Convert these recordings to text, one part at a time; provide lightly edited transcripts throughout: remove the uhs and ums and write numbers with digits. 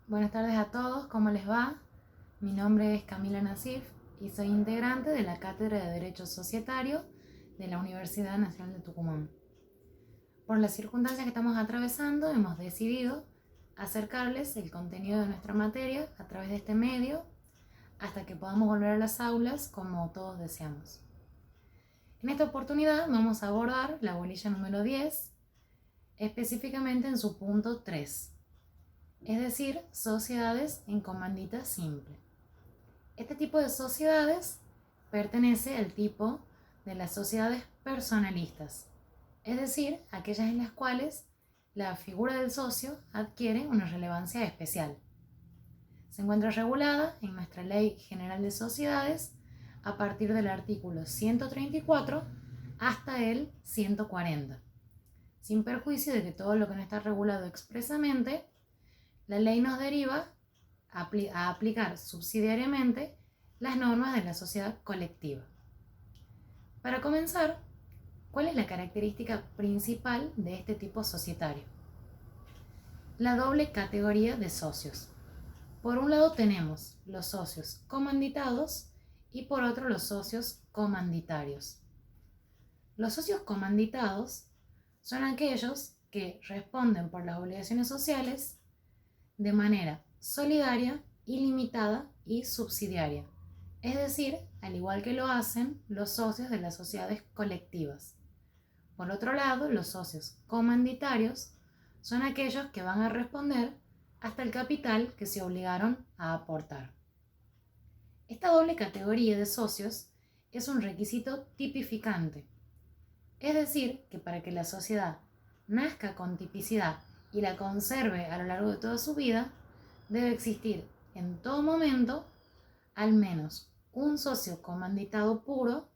Buenas tardes a todos, ¿cómo les va? Mi nombre es Camila Nasif y soy integrante de la Cátedra de Derecho Societario de la Universidad Nacional de Tucumán. Por las circunstancias que estamos atravesando, hemos decidido acercarles el contenido de nuestra materia a través de este medio hasta que podamos volver a las aulas como todos deseamos. En esta oportunidad vamos a abordar la bolilla número 10, específicamente en su punto 3, es decir, sociedades en comandita simple. Este tipo de sociedades pertenece al tipo de las sociedades personalistas, es decir, aquellas en las cuales la figura del socio adquiere una relevancia especial. Se encuentra regulada en nuestra Ley General de Sociedades a partir del artículo 134 hasta el 140, sin perjuicio de que todo lo que no está regulado expresamente, la ley nos deriva a aplicar subsidiariamente las normas de la sociedad colectiva. Para comenzar, ¿cuál es la característica principal de este tipo societario? La doble categoría de socios. Por un lado tenemos los socios comanditados y por otro los socios comanditarios. Los socios comanditados son aquellos que responden por las obligaciones sociales de manera solidaria, ilimitada y subsidiaria, es decir, al igual que lo hacen los socios de las sociedades colectivas. Por otro lado, los socios comanditarios son aquellos que van a responder hasta el capital que se obligaron a aportar. Esta doble categoría de socios es un requisito tipificante, es decir, que para que la sociedad nazca con tipicidad y la conserve a lo largo de toda su vida, debe existir en todo momento al menos un socio comanditado puro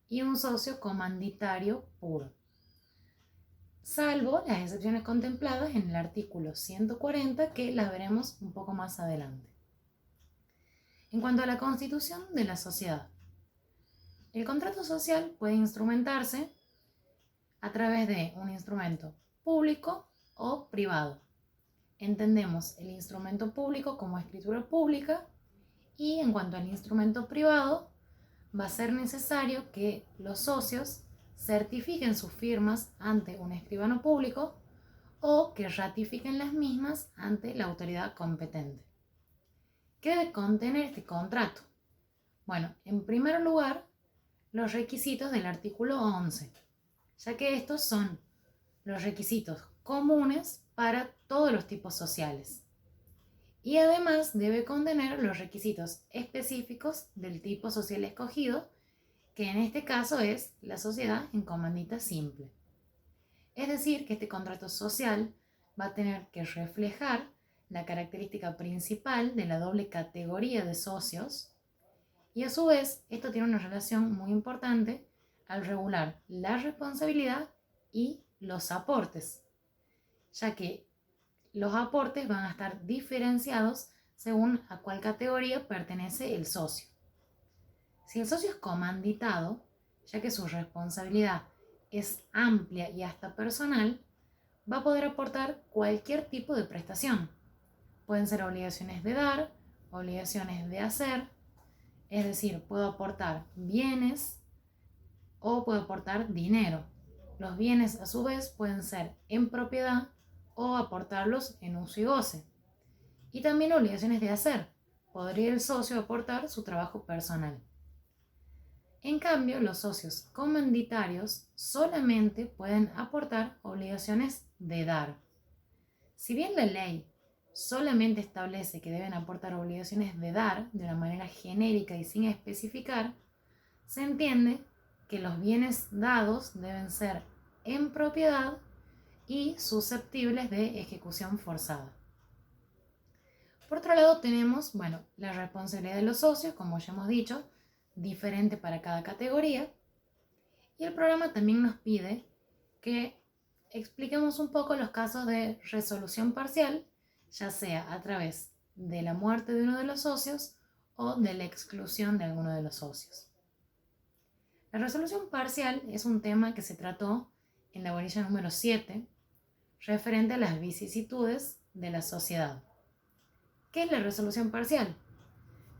y un socio comanditario puro, salvo las excepciones contempladas en el artículo 140, que las veremos un poco más adelante. En cuanto a la constitución de la sociedad, el contrato social puede instrumentarse a través de un instrumento público o privado. Entendemos el instrumento público como escritura pública y en cuanto al instrumento privado, va a ser necesario que los socios certifiquen sus firmas ante un escribano público o que ratifiquen las mismas ante la autoridad competente. ¿Qué debe contener este contrato? Bueno, en primer lugar, los requisitos del artículo 11, ya que estos son los requisitos comunes para todos los tipos sociales. Y además debe contener los requisitos específicos del tipo social escogido, que en este caso es la sociedad en comandita simple. Es decir, que este contrato social va a tener que reflejar la característica principal de la doble categoría de socios y a su vez esto tiene una relación muy importante al regular la responsabilidad y los aportes, ya que los aportes van a estar diferenciados según a cuál categoría pertenece el socio. Si el socio es comanditado, ya que su responsabilidad es amplia y hasta personal, va a poder aportar cualquier tipo de prestación. Pueden ser obligaciones de dar, obligaciones de hacer, es decir, puedo aportar bienes o puedo aportar dinero. Los bienes a su vez pueden ser en propiedad o aportarlos en uso y goce. Y también obligaciones de hacer. Podría el socio aportar su trabajo personal. En cambio, los socios comanditarios solamente pueden aportar obligaciones de dar. Si bien la ley solamente establece que deben aportar obligaciones de dar de una manera genérica y sin especificar, se entiende que los bienes dados deben ser en propiedad y susceptibles de ejecución forzada. Por otro lado tenemos, la responsabilidad de los socios, como ya hemos dicho, diferente para cada categoría. Y el programa también nos pide que expliquemos un poco los casos de resolución parcial, ya sea a través de la muerte de uno de los socios o de la exclusión de alguno de los socios. La resolución parcial es un tema que se trató en la bolilla número 7, referente a las vicisitudes de la sociedad. ¿Qué es la resolución parcial?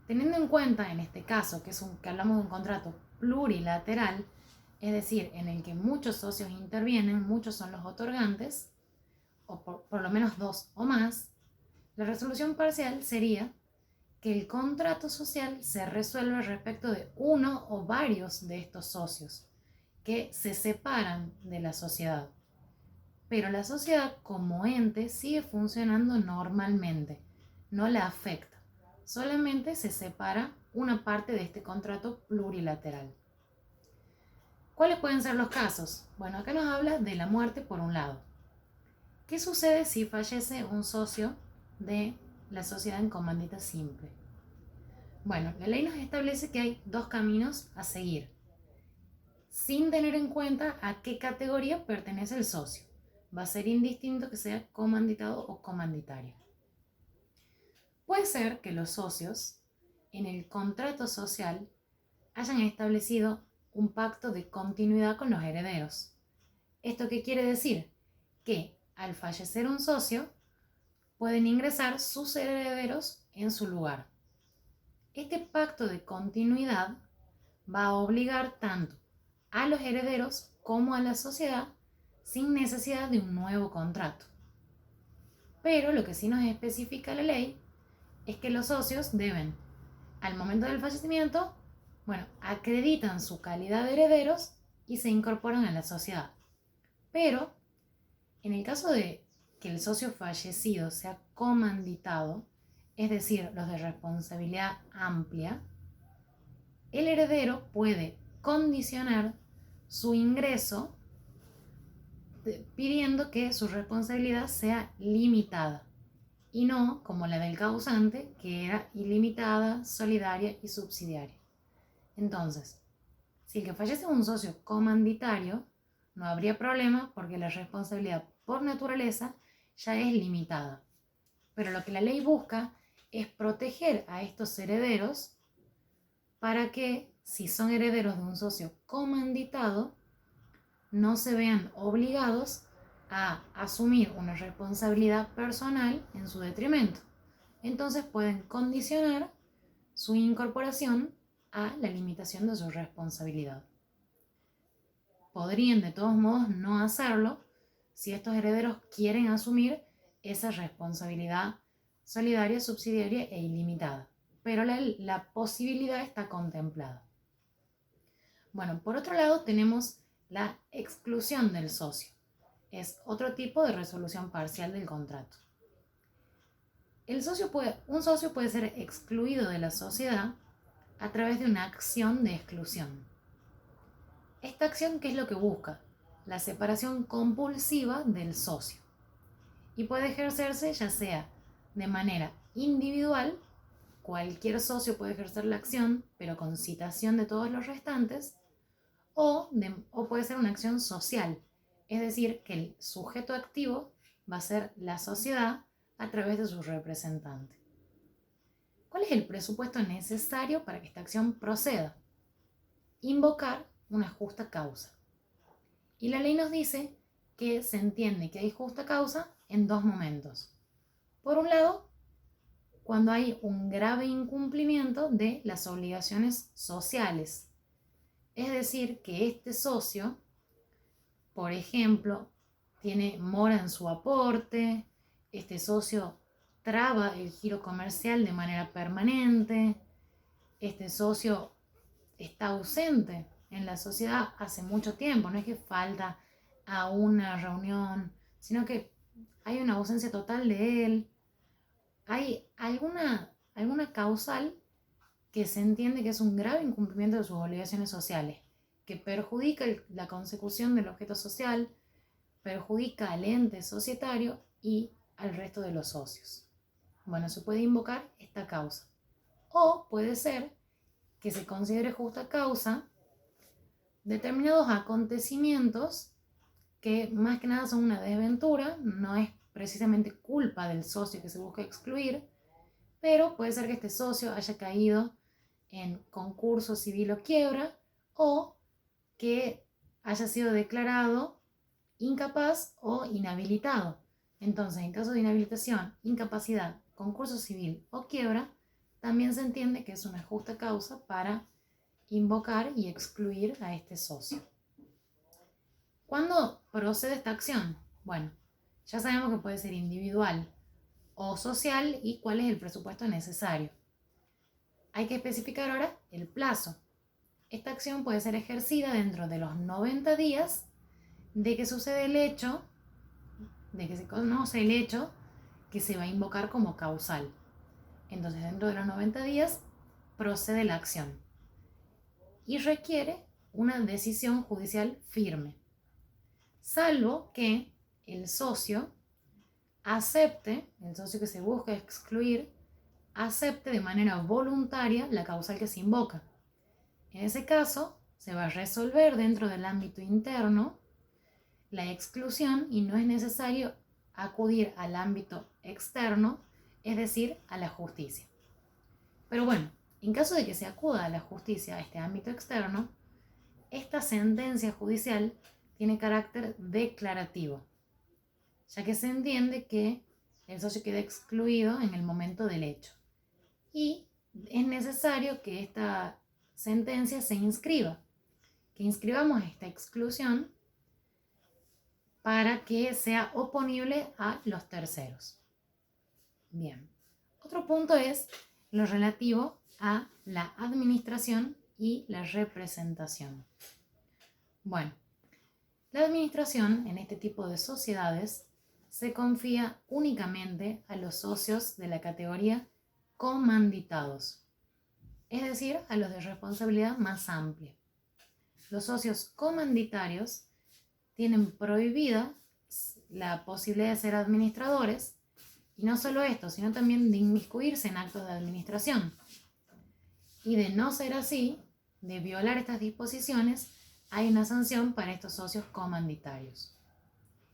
Teniendo en cuenta en este caso que hablamos de un contrato plurilateral, es decir, en el que muchos socios intervienen, muchos son los otorgantes, o por lo menos dos o más, la resolución parcial sería que el contrato social se resuelve respecto de uno o varios de estos socios que se separan de la sociedad. Pero la sociedad como ente sigue funcionando normalmente, no la afecta, solamente se separa una parte de este contrato plurilateral. ¿Cuáles pueden ser los casos? Bueno, acá nos habla de la muerte por un lado. ¿Qué sucede si fallece un socio de la sociedad en comandita simple? Bueno, la ley nos establece que hay dos caminos a seguir, sin tener en cuenta a qué categoría pertenece el socio. Va a ser indistinto que sea comanditado o comanditario. Puede ser que los socios en el contrato social hayan establecido un pacto de continuidad con los herederos. ¿Esto qué quiere decir? Que al fallecer un socio, pueden ingresar sus herederos en su lugar. Este pacto de continuidad va a obligar tanto a los herederos como a la sociedad sin necesidad de un nuevo contrato. Pero lo que sí nos especifica la ley es que los socios deben, al momento del fallecimiento, acreditan su calidad de herederos y se incorporan a la sociedad. Pero, en el caso de que el socio fallecido sea comanditado, es decir, los de responsabilidad amplia, el heredero puede condicionar su ingreso pidiendo que su responsabilidad sea limitada y no como la del causante, que era ilimitada, solidaria y subsidiaria. Entonces, si el que fallece es un socio comanditario, no habría problema porque la responsabilidad por naturaleza ya es limitada. Pero lo que la ley busca es proteger a estos herederos para que, si son herederos de un socio comanditado, no se vean obligados a asumir una responsabilidad personal en su detrimento. Entonces pueden condicionar su incorporación a la limitación de su responsabilidad. Podrían de todos modos no hacerlo si estos herederos quieren asumir esa responsabilidad solidaria, subsidiaria e ilimitada, pero la posibilidad está contemplada. Bueno, por otro lado tenemos la exclusión del socio. Es otro tipo de resolución parcial del contrato. Un socio puede ser excluido de la sociedad a través de una acción de exclusión. Esta acción, ¿qué es lo que busca? La separación compulsiva del socio. Y puede ejercerse ya sea de manera individual, cualquier socio puede ejercer la acción, pero con citación de todos los restantes, o puede ser una acción social, es decir, que el sujeto activo va a ser la sociedad a través de su representante. ¿Cuál es el presupuesto necesario para que esta acción proceda? Invocar una justa causa. Y la ley nos dice que se entiende que hay justa causa en dos momentos. Por un lado, cuando hay un grave incumplimiento de las obligaciones sociales. Es decir, que este socio, por ejemplo, tiene mora en su aporte, este socio traba el giro comercial de manera permanente, este socio está ausente en la sociedad hace mucho tiempo, no es que falta a una reunión, sino que hay una ausencia total de él. Hay alguna causal que se entiende que es un grave incumplimiento de sus obligaciones sociales, que perjudica la consecución del objeto social, perjudica al ente societario y al resto de los socios. Bueno, se puede invocar esta causa. O puede ser que se considere justa causa determinados acontecimientos que más que nada son una desventura, no es precisamente culpa del socio que se busca excluir, pero puede ser que este socio haya caído en concurso civil o quiebra, o que haya sido declarado incapaz o inhabilitado. Entonces, en caso de inhabilitación, incapacidad, concurso civil o quiebra, también se entiende que es una justa causa para invocar y excluir a este socio. ¿Cuándo procede esta acción? Bueno, ya sabemos que puede ser individual o social y cuál es el presupuesto necesario. Hay que especificar ahora el plazo. Esta acción puede ser ejercida dentro de los 90 días de que sucede el hecho, de que se conoce el hecho que se va a invocar como causal. Entonces, dentro de los 90 días procede la acción y requiere una decisión judicial firme, salvo que el socio que se busca excluir, acepte de manera voluntaria la causal que se invoca. En ese caso, se va a resolver dentro del ámbito interno la exclusión y no es necesario acudir al ámbito externo, es decir, a la justicia. Pero bueno, en caso de que se acuda a la justicia, a este ámbito externo, esta sentencia judicial tiene carácter declarativo, ya que se entiende que el socio queda excluido en el momento del hecho. Y es necesario que esta sentencia se inscriba, que inscribamos esta exclusión para que sea oponible a los terceros. Bien, otro punto es lo relativo a la administración y la representación. Bueno, la administración en este tipo de sociedades se confía únicamente a los socios de la categoría comanditados, es decir, a los de responsabilidad más amplia. Los socios comanditarios tienen prohibida la posibilidad de ser administradores, y no solo esto, sino también de inmiscuirse en actos de administración. Y de no ser así, de violar estas disposiciones, hay una sanción para estos socios comanditarios.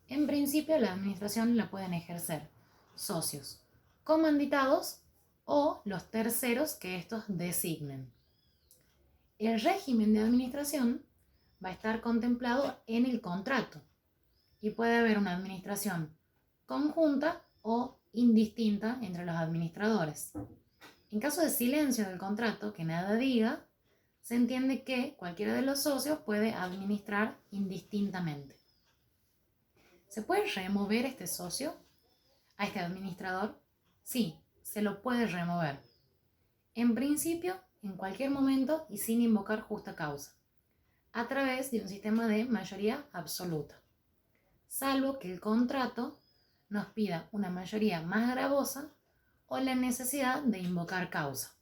En principio, la administración la pueden ejercer socios comanditados o los terceros que estos designen. El régimen de administración va a estar contemplado en el contrato y puede haber una administración conjunta o indistinta entre los administradores. En caso de silencio del contrato, que nada diga, se entiende que cualquiera de los socios puede administrar indistintamente. ¿Se puede remover este socio, a este administrador? Sí, se lo puede remover. En principio, en cualquier momento y sin invocar justa causa, a través de un sistema de mayoría absoluta, salvo que el contrato nos pida una mayoría más gravosa o la necesidad de invocar causa.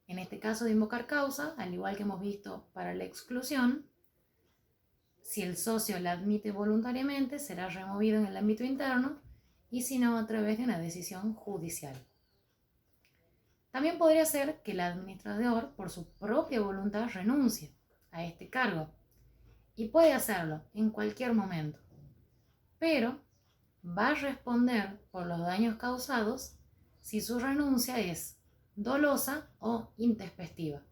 En este caso de invocar causa, al igual que hemos visto para la exclusión, si el socio la admite voluntariamente, será removido en el ámbito interno y si no, a través de una decisión judicial. También podría ser que el administrador, por su propia voluntad, renuncie a este cargo y puede hacerlo en cualquier momento, pero va a responder por los daños causados si su renuncia es dolosa o intempestiva.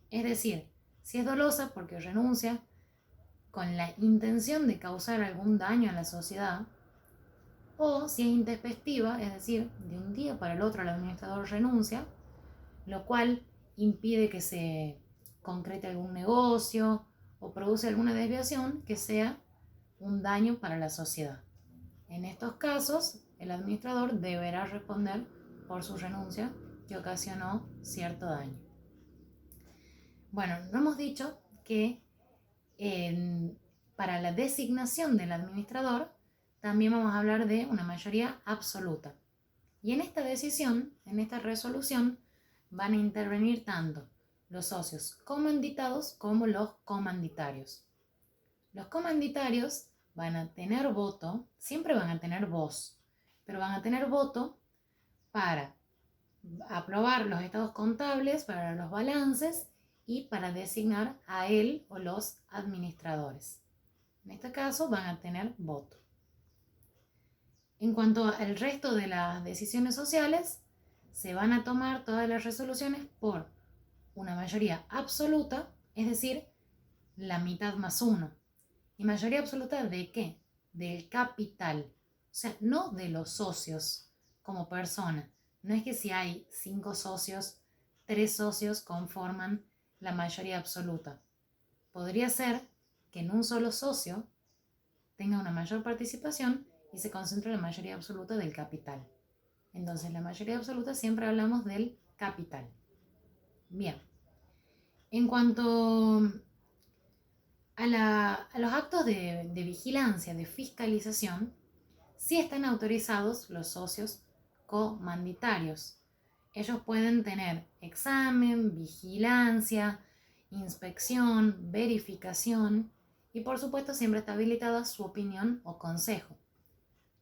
Es decir, si es dolosa porque renuncia con la intención de causar algún daño a la sociedad, o si es intempestiva, es decir, de un día para el otro el administrador renuncia, lo cual impide que se concrete algún negocio o produce alguna desviación que sea un daño para la sociedad. En estos casos, el administrador deberá responder por su renuncia que ocasionó cierto daño. Bueno, no hemos dicho que para la designación del administrador también vamos a hablar de una mayoría absoluta. Y en esta decisión, en esta resolución, van a intervenir tanto los socios comanditados como los comanditarios. Los comanditarios van a tener voto, siempre van a tener voz, pero van a tener voto para aprobar los estados contables, para los balances y para designar a él o los administradores. En este caso van a tener voto. En cuanto al resto de las decisiones sociales, se van a tomar todas las resoluciones por una mayoría absoluta, es decir, la mitad más uno. ¿Y mayoría absoluta de qué? Del capital. sea, no de los socios como persona. No es que si hay 5 socios, 3 socios conforman la mayoría absoluta. Podría ser que en un solo socio tenga una mayor participación y se concentre la mayoría absoluta del capital. Entonces, la mayoría absoluta siempre hablamos del capital. Bien. En cuanto a los actos de vigilancia, de fiscalización, sí están autorizados los socios comanditarios. Ellos pueden tener examen, vigilancia, inspección, verificación y por supuesto siempre está habilitada su opinión o consejo.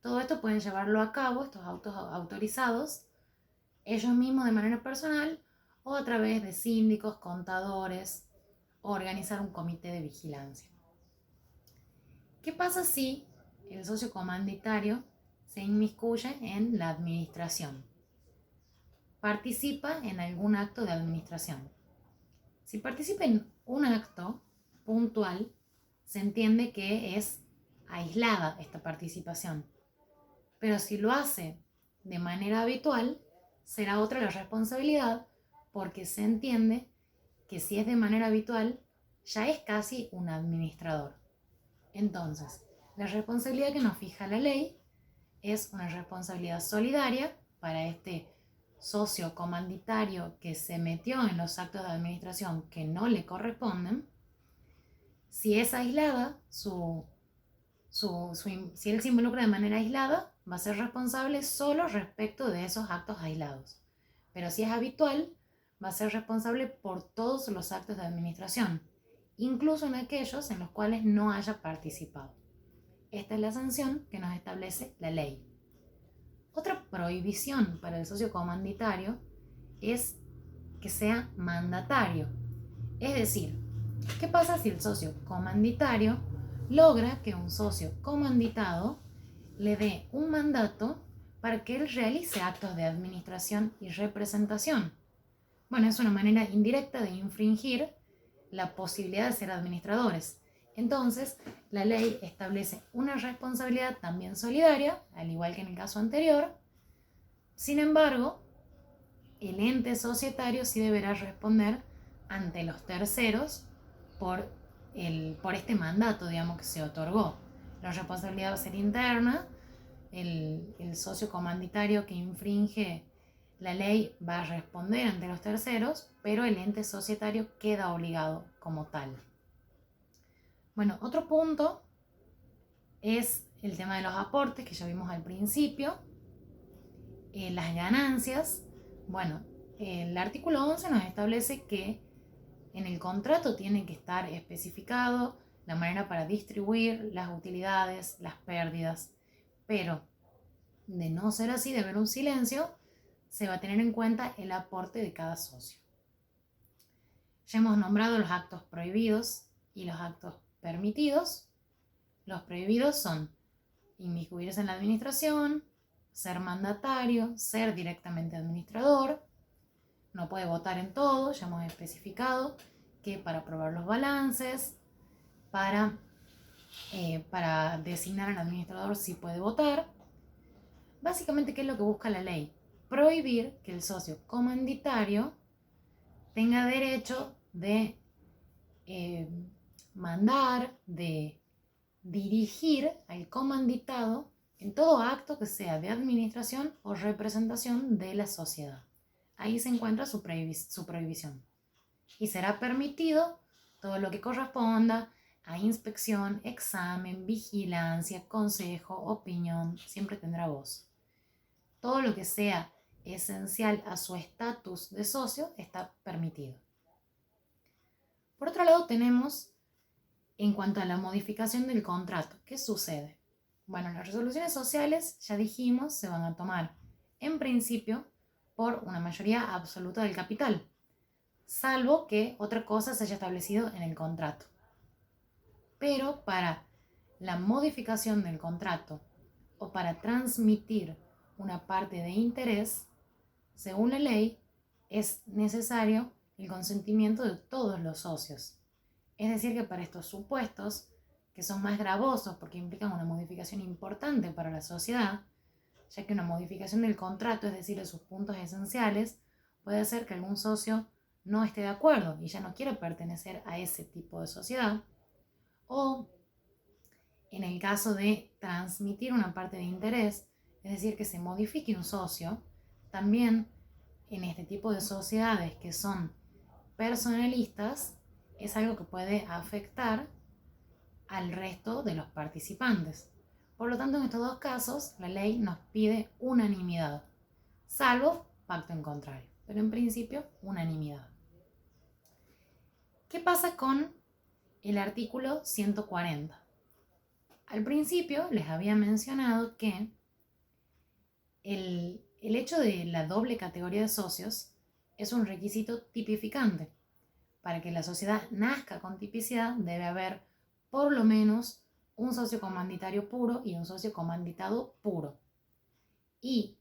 Todo esto pueden llevarlo a cabo, estos autos autorizados, ellos mismos de manera personal o a través de síndicos, contadores o organizar un comité de vigilancia. ¿Qué pasa si el socio comanditario se inmiscuye en la administración? Participa en algún acto de administración. Si participa en un acto puntual, se entiende que es aislada esta participación. Pero si lo hace de manera habitual, será otra la responsabilidad porque se entiende que si es de manera habitual, ya es casi un administrador. Entonces, la responsabilidad que nos fija la ley es una responsabilidad solidaria para este socio comanditario que se metió en los actos de administración que no le corresponden. Si es aislada, si él se involucra de manera aislada, va a ser responsable solo respecto de esos actos aislados. Pero si es habitual, va a ser responsable por todos los actos de administración, incluso en aquellos en los cuales no haya participado. Esta es la sanción que nos establece la ley. Otra prohibición para el socio comanditario es que sea mandatario. Es decir, ¿qué pasa si el socio comanditario logra que un socio comanditado le dé un mandato para que él realice actos de administración y representación? Bueno, es una manera indirecta de infringir la posibilidad de ser administradores. Entonces, la ley establece una responsabilidad también solidaria, al igual que en el caso anterior. Sin embargo, el ente societario sí deberá responder ante los terceros por este mandato, digamos, que se otorgó. La responsabilidad va a ser interna. El socio comanditario que infringe la ley va a responder ante los terceros, pero el ente societario queda obligado como tal. Bueno, otro punto es el tema de los aportes que ya vimos al principio. Las ganancias. Bueno, el artículo 11 nos establece que en el contrato tiene que estar especificado la manera para distribuir las utilidades, las pérdidas, pero de no ser así, de haber un silencio, se va a tener en cuenta el aporte de cada socio. Ya hemos nombrado los actos prohibidos y los actos permitidos. Los prohibidos son inmiscuirse en la administración, ser mandatario, ser directamente administrador, no puede votar en todo, ya hemos especificado que para aprobar los balances, para designar al administrador sí puede votar. Básicamente, ¿qué es lo que busca la ley? Prohibir que el socio comanditario tenga derecho de mandar, de dirigir al comanditado en todo acto que sea de administración o representación de la sociedad. Ahí se encuentra su prohibición. Y será permitido todo lo que corresponda a inspección, examen, vigilancia, consejo, opinión, siempre tendrá voz. Todo lo que sea esencial a su estatus de socio está permitido. Por otro lado, tenemos en cuanto a la modificación del contrato. ¿Qué sucede? Bueno, las resoluciones sociales, ya dijimos, se van a tomar en principio por una mayoría absoluta del capital, salvo que otra cosa se haya establecido en el contrato. Pero para la modificación del contrato o para transmitir una parte de interés, según la ley, es necesario el consentimiento de todos los socios. Es decir, que para estos supuestos que son más gravosos porque implican una modificación importante para la sociedad, ya que una modificación del contrato, es decir, de sus puntos esenciales, puede hacer que algún socio no esté de acuerdo y ya no quiere pertenecer a ese tipo de sociedad, o en el caso de transmitir una parte de interés, es decir, que se modifique un socio, también en este tipo de sociedades que son personalistas, es algo que puede afectar al resto de los participantes. Por lo tanto, en estos dos casos, la ley nos pide unanimidad, salvo pacto en contrario, pero en principio unanimidad. ¿Qué pasa con el artículo 140? Al principio les había mencionado que el hecho de la doble categoría de socios es un requisito tipificante. Para que la sociedad nazca con tipicidad debe haber por lo menos un socio comanditario puro y un socio comanditado puro. Y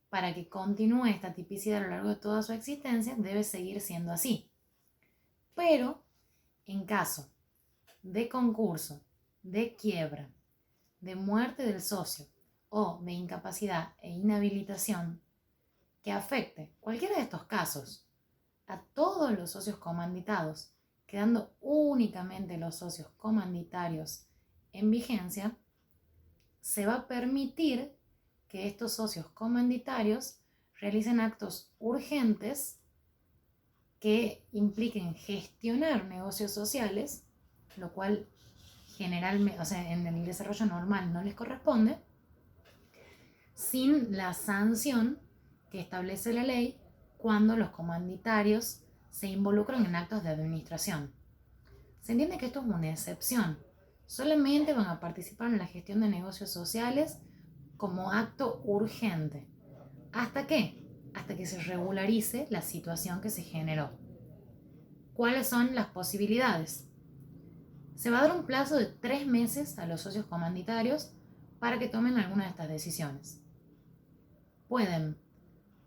para que continúe esta tipicidad a lo largo de toda su existencia debe seguir siendo así. Pero en caso de concurso, de quiebra, de muerte del socio o de incapacidad e inhabilitación que afecte cualquiera de estos casos a todos los socios comanditados, quedando únicamente los socios comanditarios en vigencia, se va a permitir que estos socios comanditarios realicen actos urgentes que impliquen gestionar negocios sociales, lo cual generalmente, o sea, en el desarrollo normal no les corresponde, sin la sanción que establece la ley cuando los comanditarios se involucran en actos de administración. Se entiende que esto es una excepción. Solamente van a participar en la gestión de negocios sociales como acto urgente. ¿Hasta qué? Hasta que se regularice la situación que se generó. ¿Cuáles son las posibilidades? Se va a dar un plazo de 3 meses a los socios comanditarios para que tomen alguna de estas decisiones. Pueden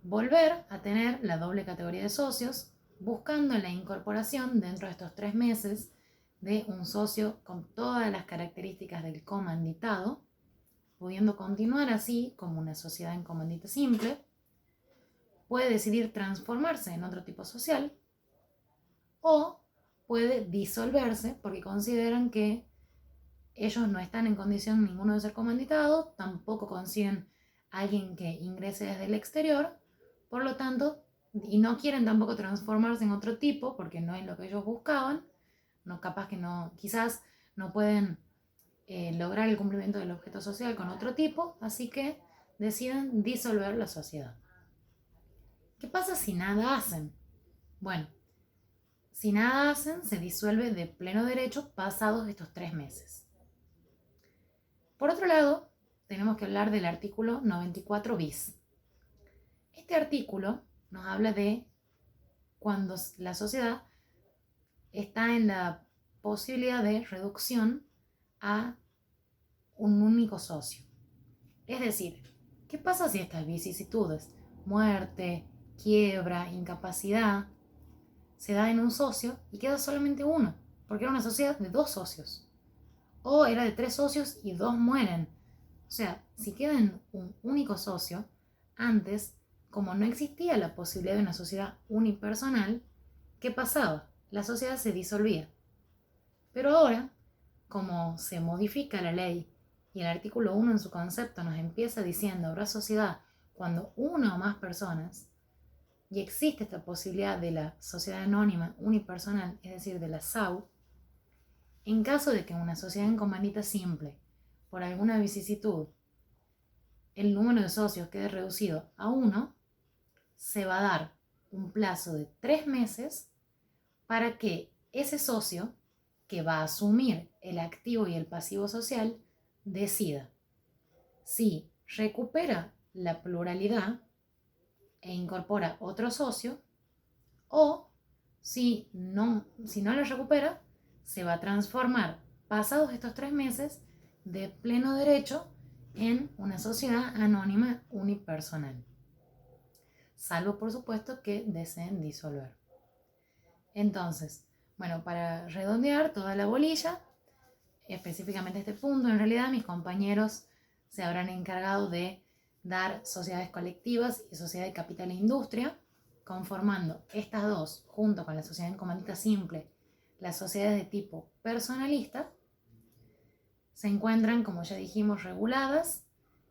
volver a tener la doble categoría de socios buscando la incorporación dentro de estos 3 meses de un socio con todas las características del comanditado, pudiendo continuar así como una sociedad en comandita simple. Puede decidir transformarse en otro tipo social o puede disolverse porque consideran que ellos no están en condición ninguno de ser comanditados, tampoco consiguen a alguien que ingrese desde el exterior, por lo tanto, y no quieren tampoco transformarse en otro tipo porque no es lo que ellos buscaban, no, capaz que no, quizás no pueden lograr el cumplimiento del objeto social con otro tipo, así que deciden disolver la sociedad. ¿Qué pasa si nada hacen? Bueno, si nada hacen, se disuelve de pleno derecho pasados estos 3 meses. Por otro lado, tenemos que hablar del artículo 94 bis. Este artículo nos habla de cuando la sociedad está en la posibilidad de reducción a un único socio. Es decir, ¿qué pasa si estas vicisitudes, muerte, quiebra, incapacidad, se da en un socio y queda solamente uno? Porque era una sociedad de 2 socios. O era de 3 socios y 2 mueren. O sea, si queda en un único socio, antes, como no existía la posibilidad de una sociedad unipersonal, ¿qué pasaba? La sociedad se disolvía. Pero ahora, como se modifica la ley y el artículo 1 en su concepto nos empieza diciendo habrá sociedad cuando una o más personas, y existe esta posibilidad de la sociedad anónima unipersonal, es decir, de la SAU, en caso de que en una sociedad en comandita simple, por alguna vicisitud, el número de socios quede reducido a 1, se va a dar un plazo de 3 meses para que ese socio que va a asumir el activo y el pasivo social decida si recupera la pluralidad e incorpora otro socio o si no la recupera, se va a transformar pasados estos 3 meses de pleno derecho en una sociedad anónima unipersonal, salvo por supuesto que deseen disolver. Entonces, bueno, para redondear toda la bolilla, específicamente este punto. En realidad mis compañeros se habrán encargado de dar sociedades colectivas y sociedad de capital e industria, conformando estas dos, junto con la sociedad en comandita simple, las sociedades de tipo personalista, se encuentran, como ya dijimos, reguladas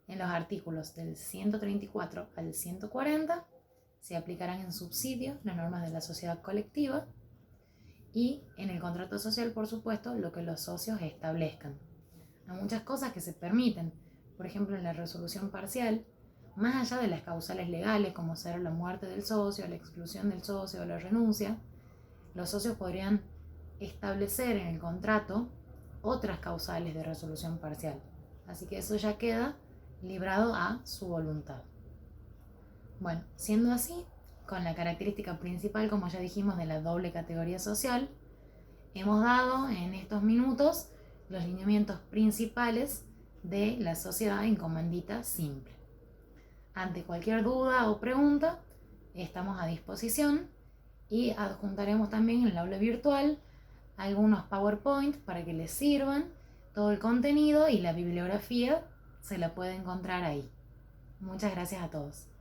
en los artículos del 134 al 140, se aplicarán en subsidio las normas de la sociedad colectiva y en el contrato social, por supuesto, lo que los socios establezcan. Hay muchas cosas que se permiten, por ejemplo, en la resolución parcial, más allá de las causales legales, como ser la muerte del socio, la exclusión del socio o la renuncia, los socios podrían establecer en el contrato otras causales de resolución parcial. Así que eso ya queda librado a su voluntad. Bueno, siendo así, con la característica principal, como ya dijimos, de la doble categoría social, hemos dado en estos minutos los lineamientos principales de la sociedad en comandita simple. Ante cualquier duda o pregunta, estamos a disposición y adjuntaremos también en el aula virtual algunos PowerPoint para que les sirvan. Todo el contenido y la bibliografía se la puede encontrar ahí. Muchas gracias a todos.